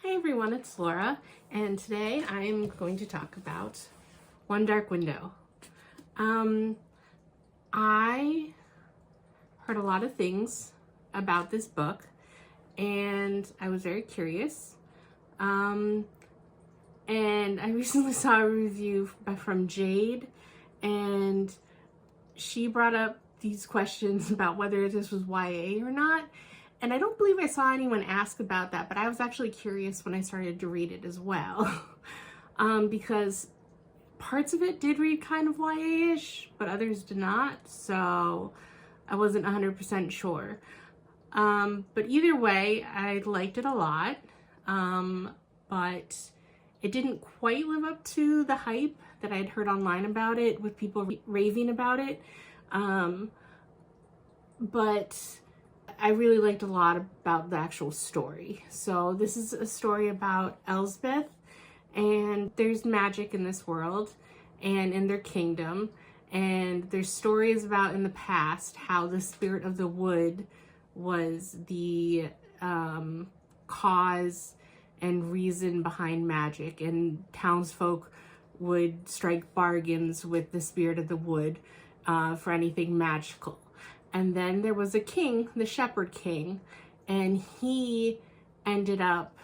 Hi everyone, it's Laura, and today I'm going to talk about One Dark Window. I heard a lot of things about this book, and I was very curious. And I recently saw a review from Jade, and she brought up these questions about whether this was YA or not. And I don't believe I saw anyone ask about that, but I was actually curious when I started to read it as well. Because parts of it did read kind of YA-ish, but others did not, so I wasn't 100% sure. But either way, I liked it a lot, but it didn't quite live up to the hype that I'd heard online about it, with people raving about it. But I really liked a lot about the actual story. So this is a story about Elspeth, and there's magic in this world and in their kingdom, and there's stories about in the past how the spirit of the wood was the cause and reason behind magic, and townsfolk would strike bargains with the spirit of the wood for anything magical. And then there was a king, the Shepherd King, and he ended up,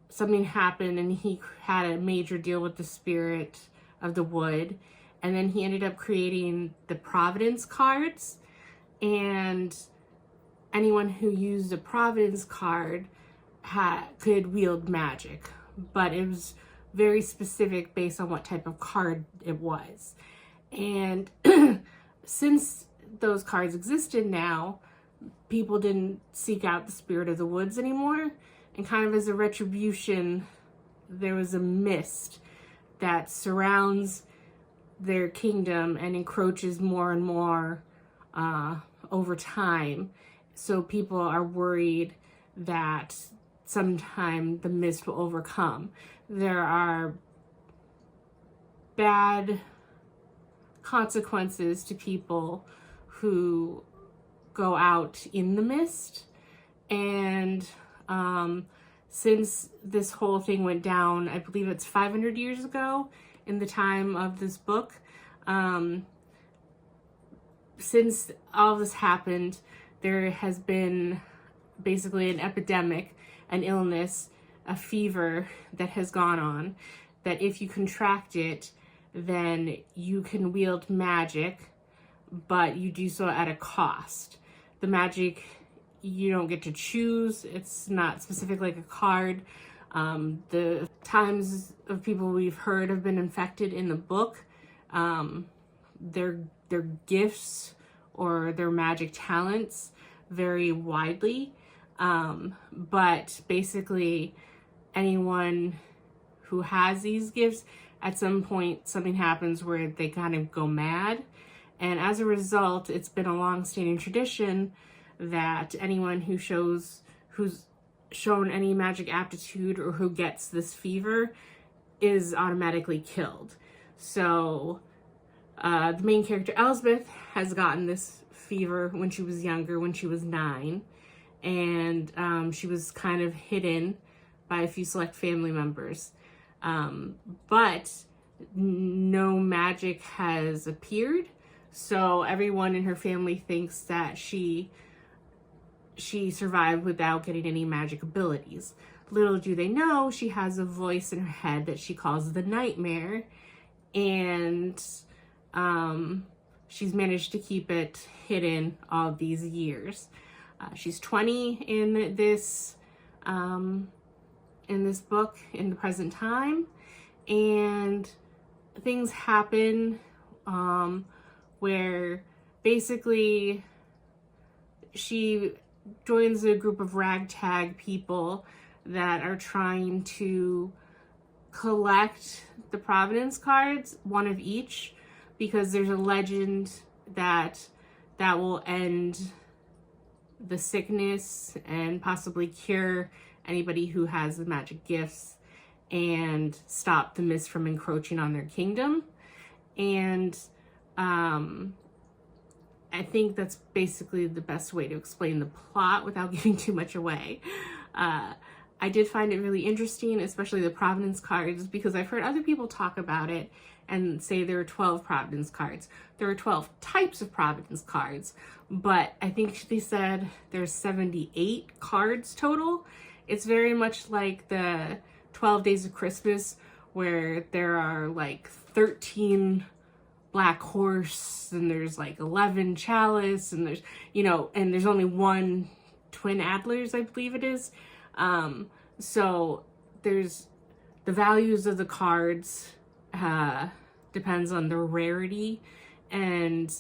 something happened and he had a major deal with the spirit of the wood. And then he ended up creating the Providence cards, and anyone who used a Providence card could wield magic, but it was very specific based on what type of card it was. And since those cards existed now, people didn't seek out the spirit of the woods anymore, and kind of as a retribution, there was a mist that surrounds their kingdom and encroaches more and more over time. So people are worried that sometime the mist will overcome. There are bad consequences to people who go out in the mist. And since this whole thing went down, I believe it's 500 years ago in the time of this book, since all this happened, there has been basically an epidemic, an illness, a fever that has gone on, that if you contract it, then you can wield magic, but you do so at a cost. The magic, you don't get to choose. It's not specific like a card. The times of people we've heard have been infected in the book, their gifts or their magic talents vary widely. But basically anyone who has these gifts, at some point something happens where they kind of go mad. And as a result, it's been a long-standing tradition that anyone who's shown any magic aptitude or who gets this fever is automatically killed. So the main character, Elspeth, has gotten this fever when she was younger, when she was 9. And she was kind of hidden by a few select family members. But no magic has appeared. So everyone in her family thinks that she survived without getting any magic abilities. Little do they know, she has a voice in her head that she calls the Nightmare, and she's managed to keep it hidden all these years. She's 20 in this book, in the present time, and things happen where basically she joins a group of ragtag people that are trying to collect the Providence cards, one of each, because there's a legend that will end the sickness and possibly cure anybody who has the magic gifts and stop the mist from encroaching on their kingdom. And I think that's basically the best way to explain the plot without giving too much away. I did find it really interesting, especially the Providence cards, because I've heard other people talk about it and say there are 12 Providence cards. There are 12 types of Providence cards, but I think they said there's 78 cards total. It's very much like the 12 Days of Christmas, where there are like 13 Black Horse, and there's like 11 Chalice, and there's, you know, and there's only one Twin Adlers, I believe it is. So there's the values of the cards, depends on the rarity, and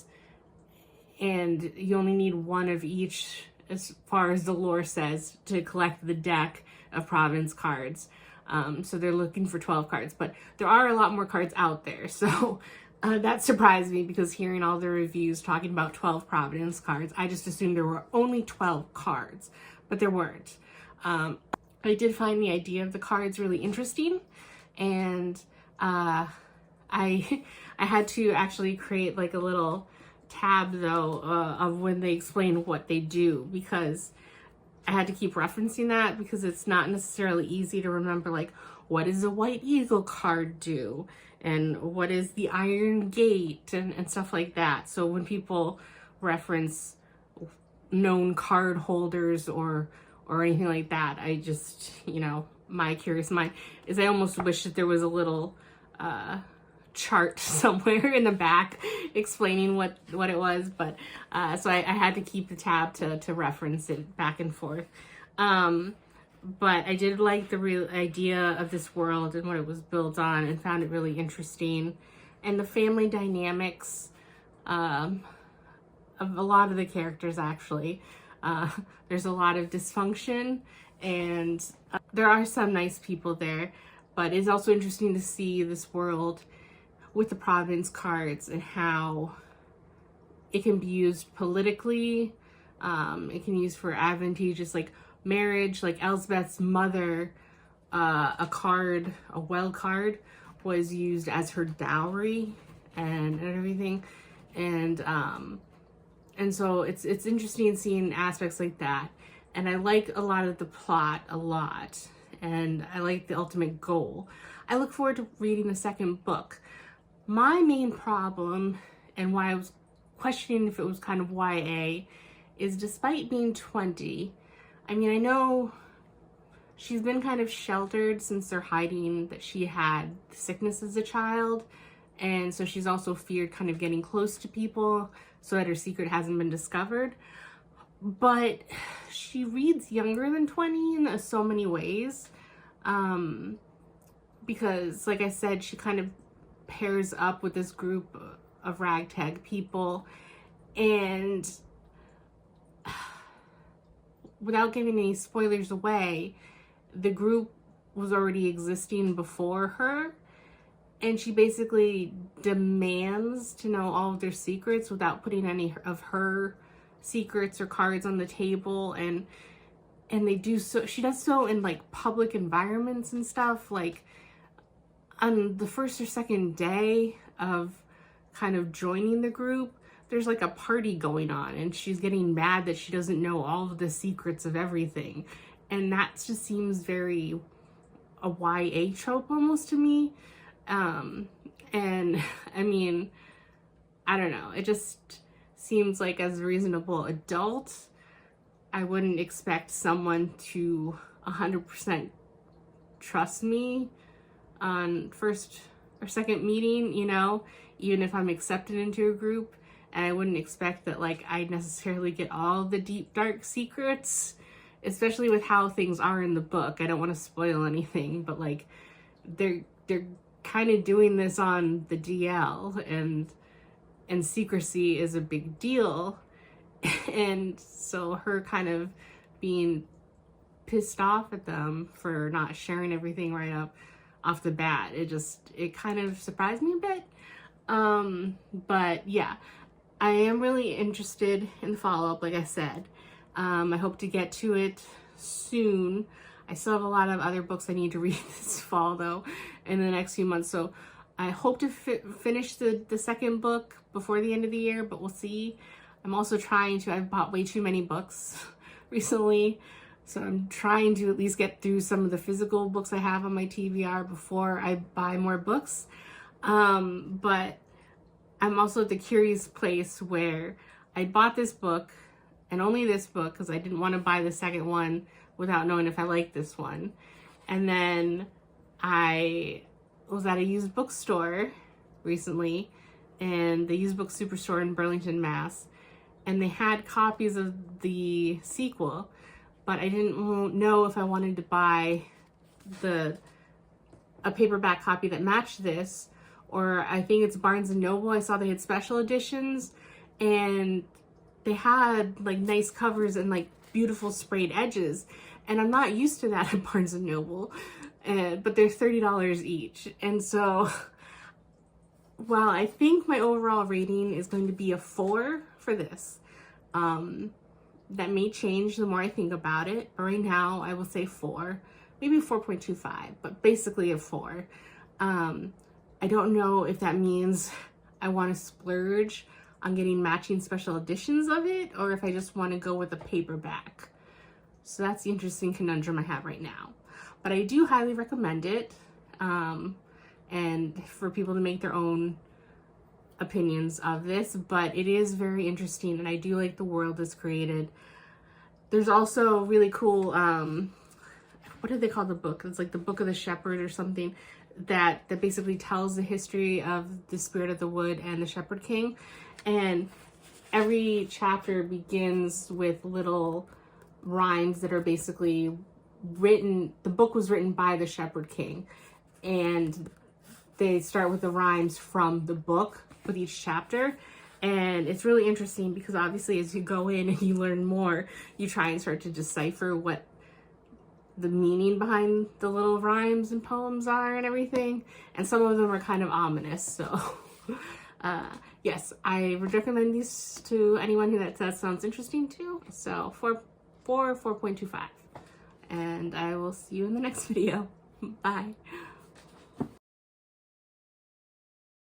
you only need one of each, as far as the lore says, to collect the deck of Providence cards. So they're looking for 12 cards, but there are a lot more cards out there. So that surprised me, because hearing all the reviews talking about 12 Providence cards, I just assumed there were only 12 cards, but there weren't. I did find the idea of the cards really interesting, and I had to actually create like a little tab though of when they explain what they do, because I had to keep referencing that, because it's not necessarily easy to remember, like, what does a White Eagle card do, and what is the Iron Gate, and stuff like that. So when people reference known card holders or anything like that, I just, you know, my curious mind is I almost wish that there was a little chart somewhere in the back explaining what it was, but so I had to keep the tab to reference it back and forth. But I did like the real idea of this world and what it was built on, and found it really interesting, and the family dynamics of a lot of the characters, actually. There's a lot of dysfunction, and there are some nice people there, but it's also interesting to see this world with the Providence cards and how it can be used politically. It can be used for advantageous, like marriage, like Elsbeth's mother, a well card was used as her dowry and everything. And so it's interesting seeing aspects like that. And I like a lot of the plot a lot. And I like the ultimate goal. I look forward to reading the second book. My main problem, and why I was questioning if it was kind of YA, is despite being 20, I mean, I know she's been kind of sheltered since they're hiding that she had sickness as a child. And so she's also feared kind of getting close to people so that her secret hasn't been discovered. But she reads younger than 20 in so many ways. Because, like I said, she kind of pairs up with this group of ragtag people. And without giving any spoilers away, the group was already existing before her. And she basically demands to know all of their secrets without putting any of her secrets or cards on the table. And they do so, she does so in like public environments and stuff. Like on the first or second day of kind of joining the group, there's like a party going on, and she's getting mad that she doesn't know all of the secrets of everything. And that just seems very a YA trope almost to me. And I mean, I don't know, it just seems like as a reasonable adult, I wouldn't expect someone to 100% trust me on first or second meeting, you know, even if I'm accepted into a group. And I wouldn't expect that like I'd necessarily get all the deep dark secrets, especially with how things are in the book. I don't want to spoil anything, but like they're kind of doing this on the DL, and secrecy is a big deal. And so her kind of being pissed off at them for not sharing everything right up off the bat, it kind of surprised me a bit. But yeah, I am really interested in the follow-up, like I said. I hope to get to it soon. I still have a lot of other books I need to read this fall, though, in the next few months. So I hope to finish the second book before the end of the year, but we'll see. I'm also trying to, I've bought way too many books recently. So I'm trying to at least get through some of the physical books I have on my TBR before I buy more books. But I'm also at the curious place where I bought this book, and only this book, because I didn't want to buy the second one without knowing if I liked this one. And then I was at a used bookstore recently, and the used book superstore in Burlington, Mass. And they had copies of the sequel, but I didn't know if I wanted to buy a paperback copy that matched this, or I think it's Barnes and Noble. I saw they had special editions, and they had like nice covers and like beautiful sprayed edges, and I'm not used to that at Barnes and Noble. But they're $30 each, and so while I think my overall rating is going to be a 4 for this, that may change the more I think about it, but right now I will say 4, maybe 4.25, but basically a 4. I don't know if that means I want to splurge on getting matching special editions of it, or if I just want to go with a paperback. So that's the interesting conundrum I have right now. But I do highly recommend it, and for people to make their own opinions of this, but it is very interesting, and I do like the world it's created. There's also really cool, what did they call the book? It's like the Book of the Shepherd or something, that basically tells the history of the Spirit of the Wood and the Shepherd King. And every chapter begins with little rhymes that are basically written. The book was written by the Shepherd King, and they start with the rhymes from the book with each chapter. And it's really interesting because obviously as you go in and you learn more, you try and start to decipher what the meaning behind the little rhymes and poems are and everything. And some of them are kind of ominous. So yes, I would recommend these to anyone who that sounds interesting to. So 4.25. And I will see you in the next video. Bye.